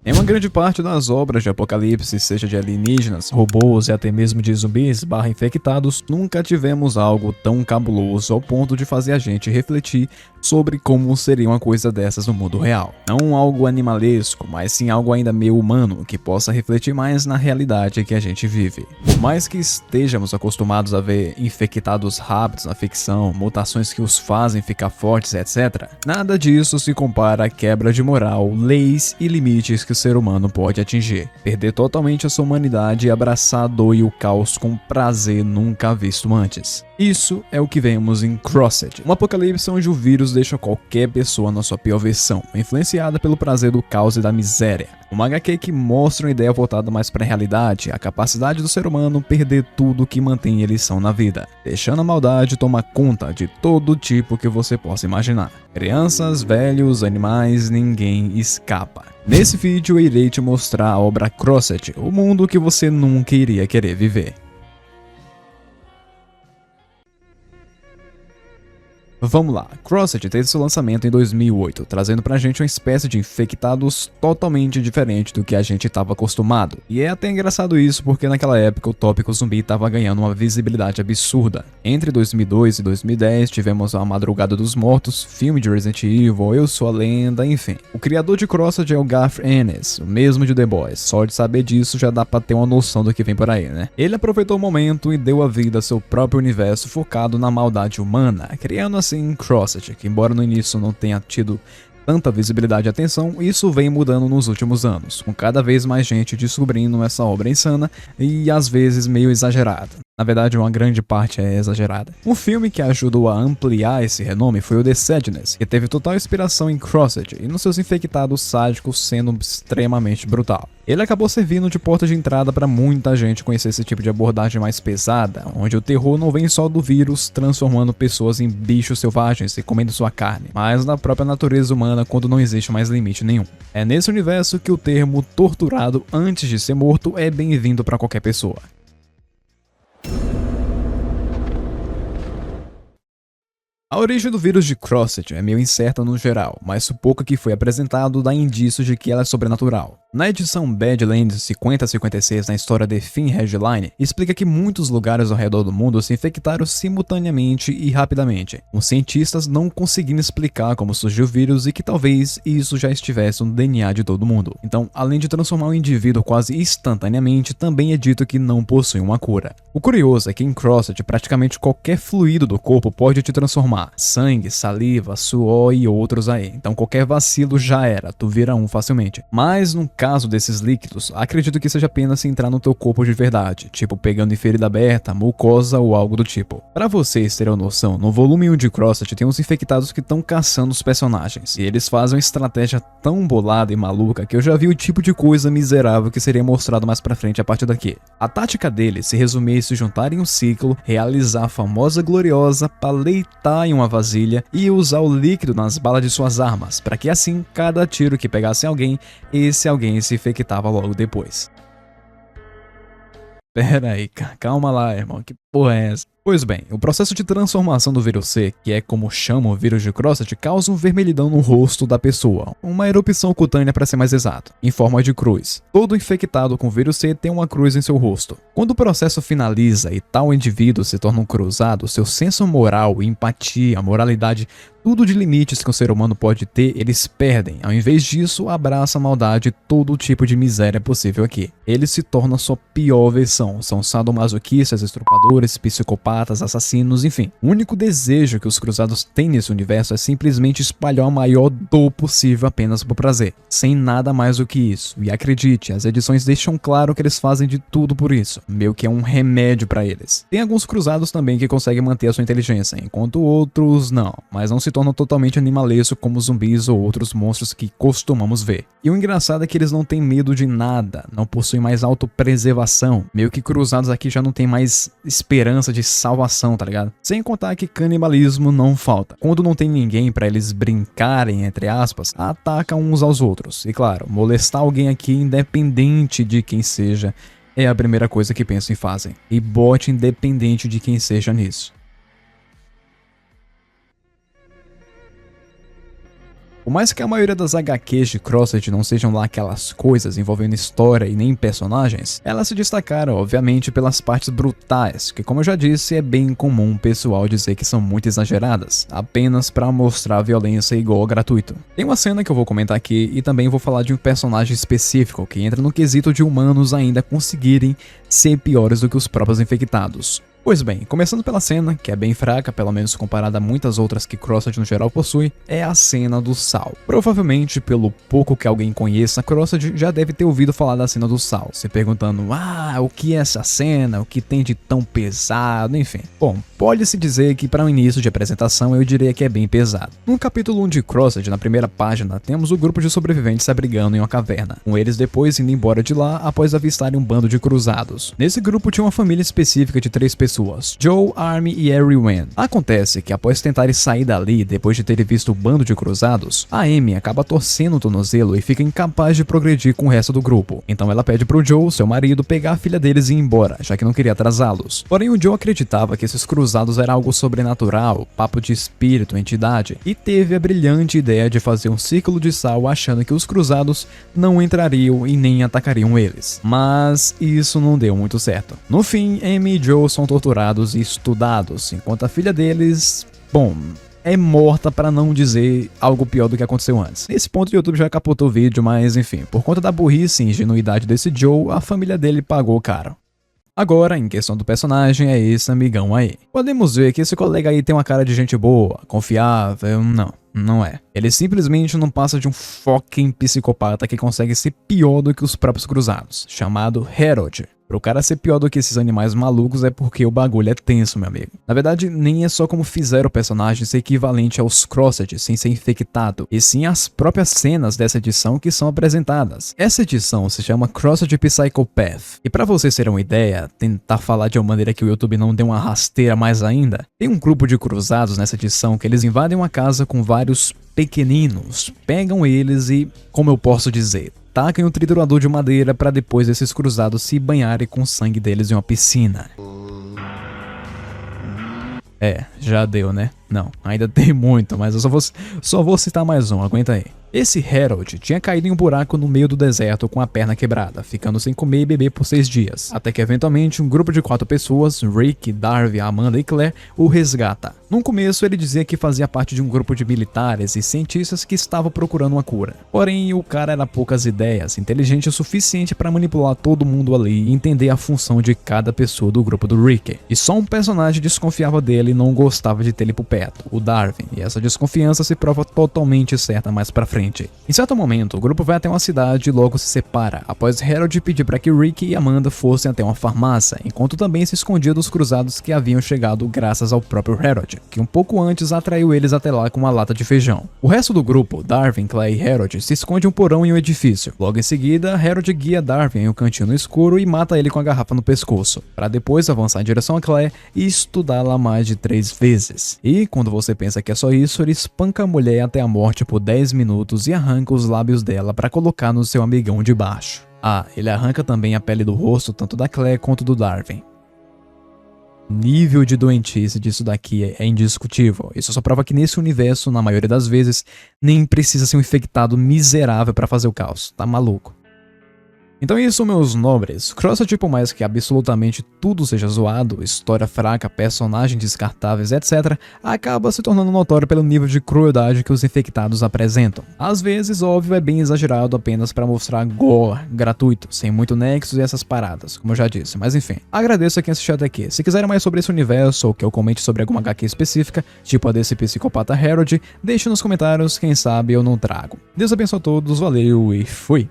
Em uma grande parte das obras de apocalipse, seja de alienígenas, robôs e até mesmo de zumbis / infectados, nunca tivemos algo tão cabuloso ao ponto de fazer a gente refletir sobre como seria uma coisa dessas no mundo real. Não algo animalesco, mas sim algo ainda meio humano, que possa refletir mais na realidade que a gente vive. Por mais que estejamos acostumados a ver infectados rápidos na ficção, mutações que os fazem ficar fortes, etc., nada disso se compara à quebra de moral, leis e limites que o ser humano pode atingir. Perder totalmente a sua humanidade e abraçar a dor e o caos com prazer nunca visto antes. Isso é o que vemos em Crossed, um apocalipse onde o vírus deixa qualquer pessoa na sua pior versão, influenciada pelo prazer do caos e da miséria. Uma HQ que mostra uma ideia voltada mais para a realidade, a capacidade do ser humano perder tudo que mantém eles são na vida, deixando a maldade tomar conta de todo tipo que você possa imaginar. Crianças, velhos, animais, ninguém escapa. Nesse vídeo eu irei te mostrar a obra Crossed, o mundo que você nunca iria querer viver. Vamos lá, Crossed teve seu lançamento em 2008, trazendo pra gente uma espécie de infectados totalmente diferente do que a gente estava acostumado. E é até engraçado isso porque naquela época o tópico zumbi estava ganhando uma visibilidade absurda. Entre 2002 e 2010 tivemos A Madrugada dos Mortos, filme de Resident Evil, Eu Sou a Lenda, enfim. O criador de Crossed é o Garth Ennis, o mesmo de The Boys, só de saber disso já dá pra ter uma noção do que vem por aí, né? Ele aproveitou o momento e deu a vida a seu próprio universo focado na maldade humana, criando assim Crossed, que embora no início não tenha tido tanta visibilidade e atenção, isso vem mudando nos últimos anos, com cada vez mais gente descobrindo essa obra insana e às vezes meio exagerada. Na verdade, uma grande parte é exagerada. Um filme que ajudou a ampliar esse renome foi o The Sadness, que teve total inspiração em Crossed e nos seus infectados sádicos sendo extremamente brutal. Ele acabou servindo de porta de entrada para muita gente conhecer esse tipo de abordagem mais pesada, onde o terror não vem só do vírus transformando pessoas em bichos selvagens e comendo sua carne, mas da própria natureza humana quando não existe mais limite nenhum. É nesse universo que o termo torturado antes de ser morto é bem-vindo para qualquer pessoa. A origem do vírus de Crossed é meio incerta no geral, mas o pouco que foi apresentado dá indícios de que ela é sobrenatural. Na edição Badlands 5056 na história The Thin Headline, explica que muitos lugares ao redor do mundo se infectaram simultaneamente e rapidamente, com cientistas não conseguindo explicar como surgiu o vírus e que talvez isso já estivesse no DNA de todo mundo. Então, além de transformar o indivíduo quase instantaneamente, também é dito que não possui uma cura. O curioso é que em Crossed praticamente qualquer fluido do corpo pode te transformar. Sangue, saliva, suor e outros aí. Então qualquer vacilo já era, tu vira um facilmente. Mas no caso desses líquidos, acredito que seja apenas se entrar no teu corpo de verdade, tipo pegando em ferida aberta, mucosa ou algo do tipo. Pra vocês terem noção, no volume 1 de Crossed tem uns infectados que estão caçando os personagens, e eles fazem uma estratégia tão bolada e maluca que eu já vi o tipo de coisa miserável que seria mostrado mais pra frente a partir daqui. A tática deles se resumia em se juntar em um ciclo, realizar a famosa gloriosa paleitar em uma vasilha e usar o líquido nas balas de suas armas, para que assim, cada tiro que pegasse alguém, esse alguém se infectava logo depois. Pera aí, calma lá, irmão, que porra é essa? Pois bem, o processo de transformação do vírus C, que é como chamam o vírus de Crossed, causa um vermelhidão no rosto da pessoa, uma erupção cutânea para ser mais exato, em forma de cruz. Todo infectado com vírus C tem uma cruz em seu rosto. Quando o processo finaliza e tal indivíduo se torna um cruzado, seu senso moral, empatia, moralidade, tudo de limites que o ser humano pode ter, eles perdem. Ao invés disso, abraça a maldade e todo tipo de miséria possível aqui. Eles se tornam a sua pior versão, são sadomasoquistas, estupradores, psicopatas, assassinos, enfim. O único desejo que os cruzados têm nesse universo é simplesmente espalhar a maior dor possível apenas por prazer, sem nada mais do que isso. E acredite, as edições deixam claro que eles fazem de tudo por isso, meio que é um remédio pra eles. Tem alguns cruzados também que conseguem manter a sua inteligência, enquanto outros não, mas não se tornam totalmente animalescos como zumbis ou outros monstros que costumamos ver. E o engraçado é que eles não têm medo de nada, não possuem mais autopreservação, meio que cruzados aqui já não tem mais esperança de salvação, tá ligado? Sem contar que canibalismo não falta. Quando não tem ninguém pra eles brincarem, entre aspas, atacam uns aos outros. E claro, molestar alguém aqui, independente de quem seja, é a primeira coisa que pensam e fazem. E bote independente de quem seja nisso. Por mais que a maioria das HQs de CrossFit não sejam lá aquelas coisas envolvendo história e nem personagens, elas se destacaram, obviamente, pelas partes brutais, que, como eu já disse, é bem comum o pessoal dizer que são muito exageradas, apenas pra mostrar violência igual gratuito. Tem uma cena que eu vou comentar aqui e também vou falar de um personagem específico que entra no quesito de humanos ainda conseguirem ser piores do que os próprios infectados. Pois bem, começando pela cena, que é bem fraca, pelo menos comparada a muitas outras que CrossFit no geral possui, é a cena do sal. Provavelmente, pelo pouco que alguém conheça CrossFit, já deve ter ouvido falar da cena do sal, se perguntando, o que é essa cena, o que tem de tão pesado, enfim. Bom, pode-se dizer que para um início de apresentação eu diria que é bem pesado. No capítulo 1 de CrossFit, na primeira página, temos o grupo de sobreviventes se abrigando em uma caverna, com eles depois indo embora de lá após avistarem um bando de cruzados. Nesse grupo tinha uma família específica de 3 pessoas, Joe, Army e Harry Wen. Acontece que após tentarem sair dali depois de terem visto o bando de cruzados, a Amy acaba torcendo o tornozelo e fica incapaz de progredir com o resto do grupo. Então ela pede pro Joe, seu marido, pegar a filha deles e ir embora, já que não queria atrasá-los. Porém o Joe acreditava que esses cruzados eram algo sobrenatural, papo de espírito, entidade, e teve a brilhante ideia de fazer um círculo de sal achando que os cruzados não entrariam e nem atacariam eles. Mas isso não deu muito certo. No fim, Amy e Joe são torturados e estudados, enquanto a filha deles, bom, é morta para não dizer algo pior do que aconteceu antes. Nesse ponto o YouTube já capotou o vídeo, mas enfim, por conta da burrice e ingenuidade desse Joe, a família dele pagou caro. Agora, em questão do personagem, é esse amigão aí. Podemos ver que esse colega aí tem uma cara de gente boa, confiável, não é. Ele simplesmente não passa de um fucking psicopata que consegue ser pior do que os próprios cruzados, chamado Harold. Pro cara ser pior do que esses animais malucos é porque o bagulho é tenso, meu amigo. Na verdade, nem é só como fizeram o personagem ser equivalente aos CrossFit sem ser infectado, e sim as próprias cenas dessa edição que são apresentadas. Essa edição se chama CrossFit Psychopath. E pra vocês terem uma ideia, tentar falar de uma maneira que o YouTube não dê uma rasteira mais ainda, tem um grupo de cruzados nessa edição que eles invadem uma casa com vários pequeninos, pegam eles e, como eu posso dizer, tacam um triturador de madeira para depois esses cruzados se banharem com o sangue deles em uma piscina. Já deu, né? Não, ainda tem muito, mas eu só vou citar mais um, aguenta aí. Esse Harold tinha caído em um buraco no meio do deserto com a perna quebrada, ficando sem comer e beber por 6 dias, até que eventualmente um grupo de 4 pessoas, Rick, Darby, Amanda e Claire, o resgata. No começo ele dizia que fazia parte de um grupo de militares e cientistas que estavam procurando uma cura. Porém, o cara era poucas ideias, inteligente o suficiente para manipular todo mundo ali e entender a função de cada pessoa do grupo do Rick. E só um personagem desconfiava dele e não gostava de ter ele por perto, o Darwin, e essa desconfiança se prova totalmente certa mais pra frente. Em certo momento, o grupo vai até uma cidade e logo se separa, após Harold pedir para que Rick e Amanda fossem até uma farmácia, enquanto também se escondia dos cruzados que haviam chegado graças ao próprio Harold, que um pouco antes atraiu eles até lá com uma lata de feijão. O resto do grupo, Darwin, Claire e Harold, se esconde em um porão em um edifício. Logo em seguida, Harold guia Darwin em um cantinho no escuro e mata ele com a garrafa no pescoço, para depois avançar em direção a Claire e estudá-la mais de 3 vezes. E, quando você pensa que é só isso, ele espanca a mulher até a morte por 10 minutos e arranca os lábios dela para colocar no seu amigão de baixo. Ele arranca também a pele do rosto tanto da Claire quanto do Darwin. O nível de doentice disso daqui é indiscutível. Isso só prova que nesse universo, na maioria das vezes, nem precisa ser um infectado miserável para fazer o caos. Tá maluco. Então é isso, meus nobres. CrossFit, por mais que absolutamente tudo seja zoado, história fraca, personagens descartáveis, etc., acaba se tornando notório pelo nível de crueldade que os infectados apresentam. Às vezes, óbvio, é bem exagerado apenas para mostrar gore gratuito, sem muito nexus e essas paradas, como eu já disse, mas enfim. Agradeço a quem assistiu até aqui. Se quiserem mais sobre esse universo ou que eu comente sobre alguma HQ específica, tipo a desse psicopata Harold, deixe nos comentários, quem sabe eu não trago. Deus abençoe a todos, valeu e fui!